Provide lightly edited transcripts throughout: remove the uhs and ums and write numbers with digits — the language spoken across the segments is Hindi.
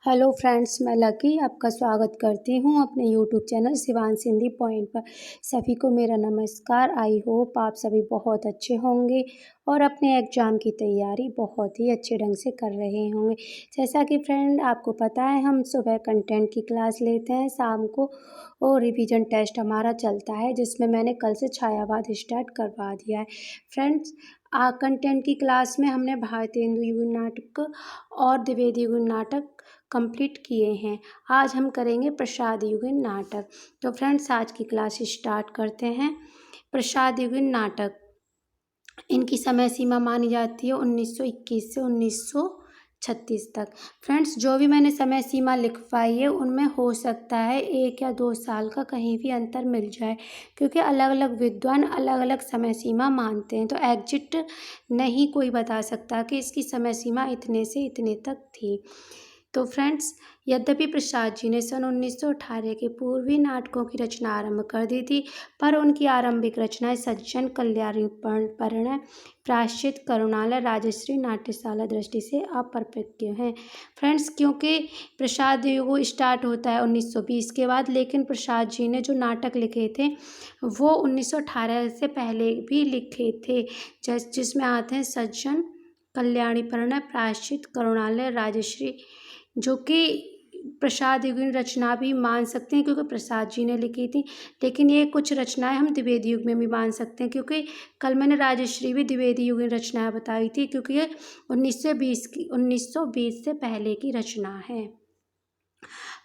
हेलो फ्रेंड्स, मैं लकी आपका स्वागत करती हूँ अपने YouTube channel Shivansh Hindi point पर। सभी को मेरा नमस्कार। आई होप आप सभी बहुत अच्छे होंगे और अपने एग्ज़ाम की तैयारी बहुत ही अच्छे ढंग से कर रहे होंगे। जैसा कि फ्रेंड आपको पता है, हम सुबह कंटेंट की क्लास लेते हैं, शाम को और रिवीजन टेस्ट हमारा चलता है, जिसमें मैंने कल से छायावाद स्टार्ट करवा दिया है। फ्रेंड्स, कंटेंट की क्लास में हमने भारतेंदु युगल नाटक और द्विवेदी युगल नाटक कंप्लीट किए हैं। आज हम करेंगे प्रसाद युगल नाटक। तो फ्रेंड्स, आज की क्लास स्टार्ट करते हैं। प्रसाद युगल नाटक, इनकी समय सीमा मानी जाती है 1921 से 1936 तक। फ्रेंड्स, जो भी मैंने समय सीमा लिखवाई है उनमें हो सकता है 1 या 2 साल का कहीं भी अंतर मिल जाए, क्योंकि अलग अलग विद्वान अलग अलग समय सीमा मानते हैं। तो एग्जैक्ट नहीं कोई बता सकता कि इसकी समय सीमा इतने से इतने तक थी। तो फ्रेंड्स, यद्यपि प्रसाद जी ने सन 1918 के पूर्वी नाटकों की रचना आरंभ कर दी थी, पर उनकी आरंभिक रचनाएं सज्जन, कल्याणी, परिणय, प्रायश्चित, करुणालय, राजश्री, नाट्यशाला दृष्टि से अपरिपक्व हैं। फ्रेंड्स, क्योंकि प्रसाद युग स्टार्ट होता है 1920 के बाद, लेकिन प्रसाद जी ने जो नाटक लिखे थे वो 1918 से पहले भी लिखे थे, जिसमें आते हैं सज्जन, कल्याणी, परिणय, प्रायश्चित, करुणालय, राजश्री, जो कि प्रसाद युगीन रचना भी मान सकते हैं क्योंकि प्रसाद जी ने लिखी थी। लेकिन ये कुछ रचनाएं हम द्विवेदी युग में भी मान सकते हैं, क्योंकि कल मैंने राजश्री भी द्विवेदी युगीन रचनाएं बताई थी, क्योंकि ये 1920 से पहले की रचना है।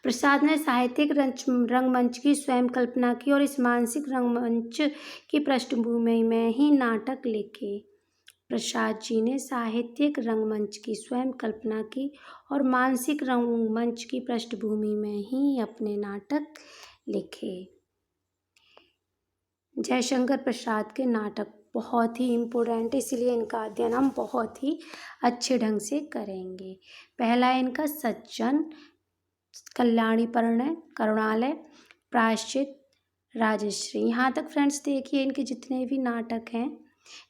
प्रसाद ने साहित्यिक रंगमंच की स्वयं कल्पना की और इस मानसिक रंगमंच की पृष्ठभूमि में ही नाटक लिखे। प्रसाद जी ने साहित्यिक रंगमंच की स्वयं कल्पना की और मानसिक रंगमंच की पृष्ठभूमि में ही अपने नाटक लिखे। जयशंकर प्रसाद के नाटक बहुत ही इम्पोर्टेंट है, इसलिए इनका अध्ययन हम बहुत ही अच्छे ढंग से करेंगे। पहला है इनका सज्जन, कल्याणी, परिणय, करुणालय, प्रायश्चित, राजश्री। यहाँ तक फ्रेंड्स देखिए, इनके जितने भी नाटक हैं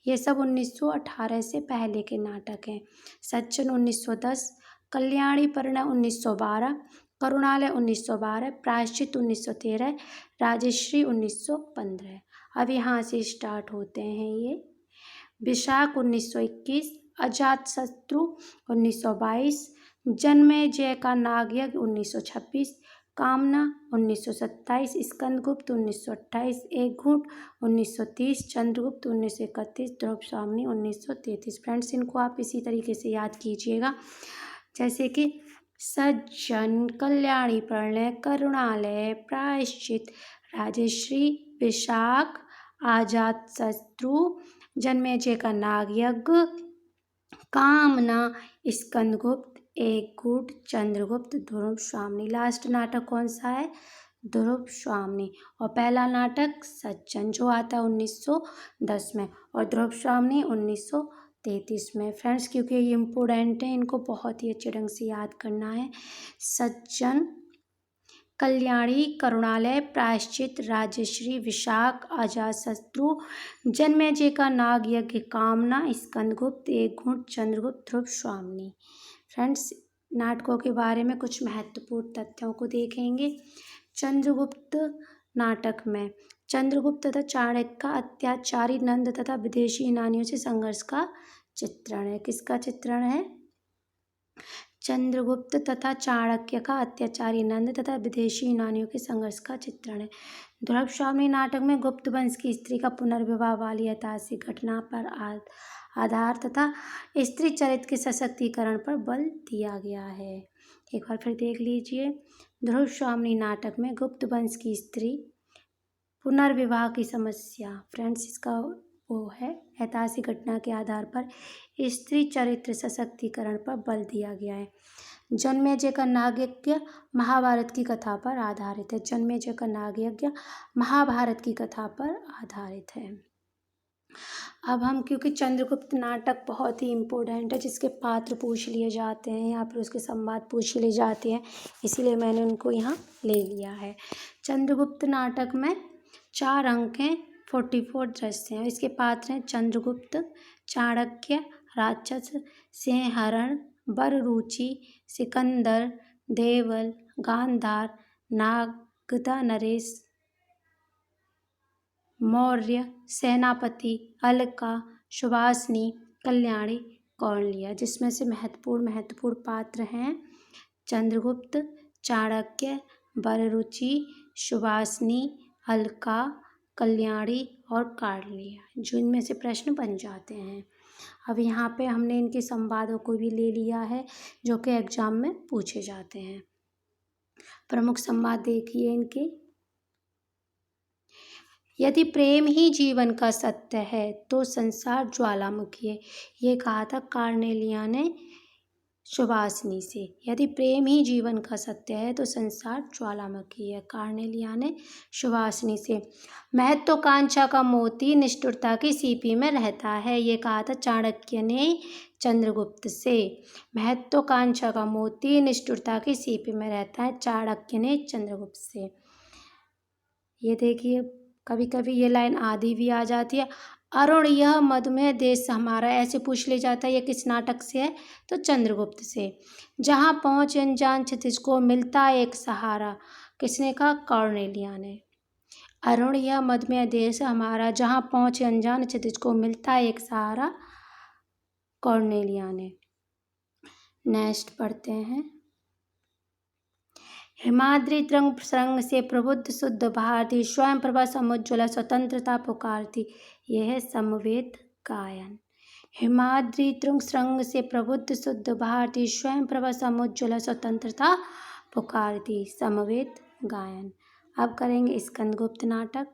ये सब 1918 से पहले के नाटक हैं। सज्जन 1910, कल्याणी, परिणय 1912, करुणालय 1912, प्रायश्चित 1913, राजश्री 1915। अब यहाँ से स्टार्ट होते हैं ये। विशाख 1921, अजातशत्रु 1922, जन्मेजय का नागयज्ञ 1926, कामना 1927, स्कंदगुप्त 1928, एक घूंट 1930, चंद्रगुप्त 1931, द्रौपदी 1933। फ्रेंड्स, इनको आप इसी तरीके से याद कीजिएगा, जैसे कि सज्जन, कल्याणी, परिणय, करुणालय, प्रायश्चित, राजश्री, विशाख, अजातशत्रु, जन्मेजय का नागयज्ञ, कामना, स्कंदगुप्त, एक घूंट, चंद्रगुप्त, ध्रुव। लास्ट नाटक कौन सा है? ध्रुव। और पहला नाटक सज्जन जो आता है 1910 में, और ध्रुव 1933 में। फ्रेंड्स, क्योंकि ये इम्पोर्टेंट है, इनको बहुत ही अच्छे ढंग से याद करना है। सज्जन, कल्याणी, करुणालय, प्रायश्चित, राजश्री, विशाख, अजातशत्रु, जन्मेजय का नागयज्ञ, कामना, स्कंदगुप्त, एक घूंट, चंद्रगुप्त, ध्रुव। फ्रेंड्स, नाटकों के बारे में कुछ महत्वपूर्ण तथ्यों को देखेंगे। चंद्रगुप्त नाटक में चंद्रगुप्त तथा चाणक्य का अत्याचारी नंद तथा विदेशी यूनानियों से संघर्ष का चित्रण है। किसका चित्रण है? चंद्रगुप्त तथा चाणक्य का अत्याचारी नंद तथा विदेशी यूनानियों के संघर्ष का चित्रण है। ध्रुव नाटक में गुप्त वंश की स्त्री का पुनर्विवाह वाली ऐतिहासिक घटना पर आधार तथा स्त्री चरित्र के सशक्तिकरण पर बल दिया गया है। एक बार फिर देख लीजिए। ध्रुव नाटक में गुप्त वंश की स्त्री पुनर्विवाह की समस्या। फ्रेंड्स, इसका वो है ऐतिहासिक घटना के आधार पर स्त्री चरित्र सशक्तिकरण पर बल दिया गया है। जन्मेजय का नागयज्ञ महाभारत की कथा पर आधारित है। जन्मेजय का नागयज्ञ महाभारत की कथा पर आधारित है। अब हम, क्योंकि चंद्रगुप्त नाटक बहुत ही इम्पोर्टेंट है, जिसके पात्र पूछ लिए जाते हैं या फिर उसके संवाद पूछ लिए जाते हैं, इसीलिए मैंने उनको यहाँ ले लिया है। चंद्रगुप्त नाटक में 4 अंक हैं, 44 दृश्य हैं। इसके पात्र हैं चंद्रगुप्त, चाणक्य, राक्षस, सिंहरण, वररुचि, सिकंदर, देवल, गांधार, नागदा नरेश, मौर्य, सेनापति, अलका, सुभाषिनी, कल्याणी, कौंडिल्य, जिसमें से महत्वपूर्ण पात्र हैं चंद्रगुप्त, चाणक्य, वररुचि, सुभाषिनी, अलका, कल्याणी और कौंडिल्य, जिनमें से प्रश्न बन जाते हैं। अब यहाँ पे हमने इनके संवादों को भी ले लिया है जो कि एग्जाम में पूछे जाते हैं। प्रमुख संवाद देखिए इनके। यदि प्रेम ही जीवन का सत्य है तो संसार ज्वालामुखी है, ये कहा था कार्नेलिया ने सुभाषिनी से। यदि प्रेम ही जीवन का सत्य है तो संसार ज्वालामुखी है, कार्नेलिया ने सुभाषिनी से। महत्वाकांक्षा का मोती निष्ठुरता की सीपी में रहता है, ये कहा था चाणक्य ने चंद्रगुप्त से। महत्वाकांक्षा का मोती निष्ठुरता की सीपी में रहता है, चाणक्य ने चंद्रगुप्त से। ये देखिए कभी कभी ये लाइन आधी भी आ जाती है। अरुण यह मधुमेह देश हमारा, ऐसे पूछ ले जाता है ये किस नाटक से है, तो चंद्रगुप्त से। जहाँ पहुँच अनजान क्षितिज को मिलता एक सहारा, किसने कहा, कौंडिल्य ने। अरुण यह मधुमेह देश हमारा, जहाँ पहुँच अनजान क्षितिज को मिलता एक सहारा, कौंडिल्य ने। नेक्स्ट पढ़ते हैं। हिमाद्री तरंग संग से प्रबुद्ध शुद्ध भारती, स्वयं प्रभा समुज्ज्वला स्वतंत्रता पुकारती, यह है समवेत गायन। हिमाद्री तरंग संग से प्रबुद्ध शुद्ध भारती, स्वयं प्रभा समुज्ज्वला स्वतंत्रता पुकारती, समवेत गायन। अब करेंगे स्कंदगुप्त नाटक।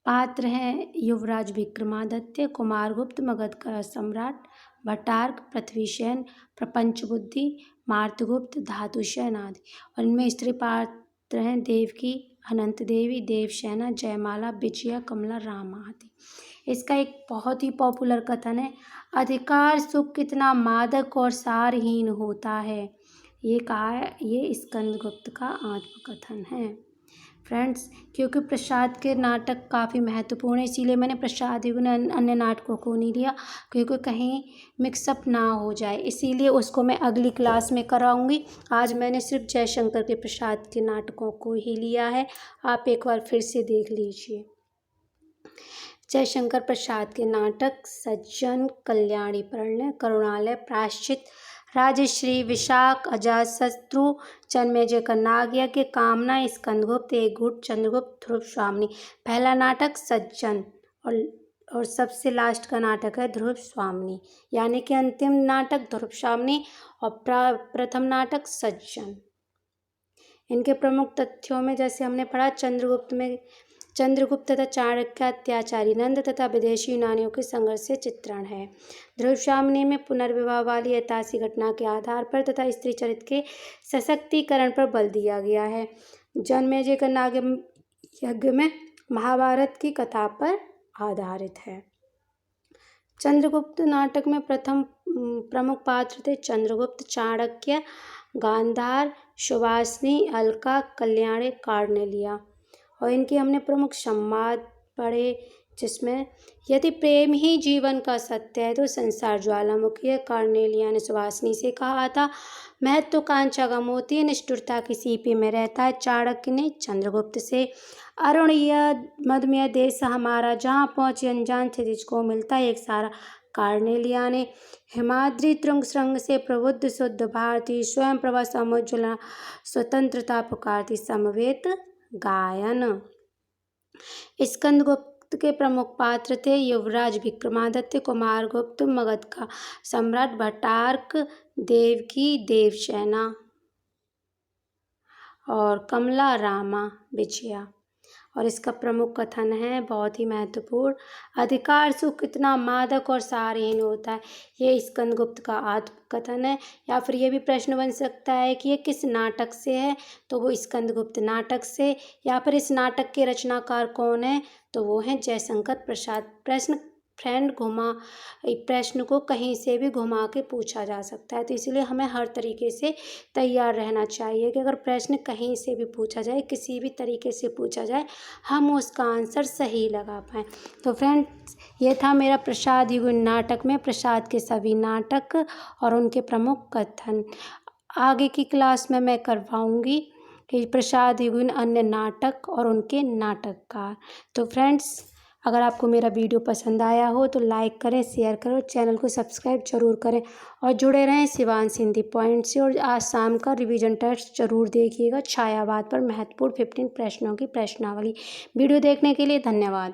पात्र हैं युवराज विक्रमादित्य, कुमारगुप्त मगध का सम्राट, भट्टार्क, पृथ्वीसेन, प्रपंच बुद्धि, मार्तगुप्त, धातुसेन आदि। और इनमें स्त्री पात्र हैं देवकी, अनंत देवी, देवसेना, जयमाला, विजया, कमला, रामा आदि। इसका एक बहुत ही पॉपुलर कथन है, अधिकार सुख कितना मादक और सारहीन होता है, ये कहा है, ये स्कंदगुप्त का आत्मकथन है। फ्रेंड्स, क्योंकि प्रसाद के नाटक काफ़ी महत्वपूर्ण है, इसीलिए मैंने प्रसाद एवं अन्य नाटकों को नहीं लिया, क्योंकि कहीं मिक्सअप ना हो जाए, इसीलिए उसको मैं अगली क्लास में कराऊंगी। आज मैंने सिर्फ जयशंकर के प्रसाद के नाटकों को ही लिया है, आप एक बार फिर से देख लीजिए। जयशंकर प्रसाद के नाटक सज्जन, कल्याणी, प्रणय, करुणालय, प्रायश्चित, राजश्री, विशाख, अजातशत्रु, जन्मेजय का नागयज्ञ, कामना, स्कंदगुप्त, एक गुट, चंद्रगुप्त, ध्रुव स्वामिनी। पहला नाटक सज्जन और सबसे लास्ट का नाटक है ध्रुव स्वामिनी, यानी कि अंतिम नाटक ध्रुव स्वामिनी और प्रथम नाटक सज्जन। इनके प्रमुख तथ्यों में जैसे हमने पढ़ा, चंद्रगुप्त तथा चाणक्य अत्याचारी, नंद तथा विदेशी यूनानियों के संघर्ष से चित्रण है। ध्रुव स्वामिनी में पुनर्विवाह वाली ऐतिहासिक घटना के आधार पर तथा स्त्री चरित्र के सशक्तिकरण पर बल दिया गया है। जन्मेजय का नागयज्ञ में महाभारत की कथा पर आधारित है। चंद्रगुप्त नाटक में प्रमुख पात्र थे चंद्रगुप्त, चाणक्य, गांधार, सुभाषिनी, अलका, कल्याणी, कौंडिल्य। और इनके हमने प्रमुख संवाद पढ़े, जिसमें यदि प्रेम ही जीवन का सत्य है तो संसार ज्वालामुखी है, कौंडिल्य ने सुभाषिनी से कहा था। महत्वाकांक्षा का मोती निष्ठुरता की सीपी में रहता है, चाणक्य ने चंद्रगुप्त से। अरुण यह मधुमेह देश हमारा, जहाँ पहुँचे अनजान क्षितिज को मिलता है एक सारा, कौंडिल्य ने। हिमाद्री तरंग संग से प्रबुद्ध शुद्ध भारती, स्वयं प्रभा समुज्ज्वला स्वतंत्रता पुकारती, समवेत गायन। स्कंदगुप्त के प्रमुख पात्र थे युवराज विक्रमादित्य, कुमारगुप्त मगध का सम्राट, भट्टार्क, देवकी, देवसेना और कमला, रामा, विजया। और इसका प्रमुख कथन है बहुत ही महत्वपूर्ण, अधिकार सुख कितना मादक और सारहीन होता है, ये स्कंदगुप्त का आत्मकथन है। या फिर ये भी प्रश्न बन सकता है कि ये किस नाटक से है, तो वो स्कंदगुप्त नाटक से। या फिर इस नाटक के रचनाकार कौन है, तो वो हैं जयशंकर प्रसाद। प्रश्न को कहीं से भी घुमा के पूछा जा सकता है, तो इसलिए हमें हर तरीके से तैयार रहना चाहिए कि अगर प्रश्न कहीं से भी पूछा जाए, किसी भी तरीके से पूछा जाए, हम उसका आंसर सही लगा पाएँ। तो फ्रेंड्स, ये था मेरा प्रसाद युग नाटक में प्रसाद के सभी नाटक और उनके प्रमुख कथन। आगे की क्लास में मैं करवाऊँगी कि प्रसाद युगीन अन्य नाटक और उनके नाटककार। तो फ्रेंड्स, अगर आपको मेरा वीडियो पसंद आया हो तो लाइक करें, शेयर करें और चैनल को सब्सक्राइब ज़रूर करें और जुड़े रहें शिवांश हिंदी पॉइंट से। और आज शाम का रिवीजन टेस्ट ज़रूर देखिएगा छायावाद पर महत्वपूर्ण 15 प्रश्नों की प्रश्नावली। वीडियो देखने के लिए धन्यवाद।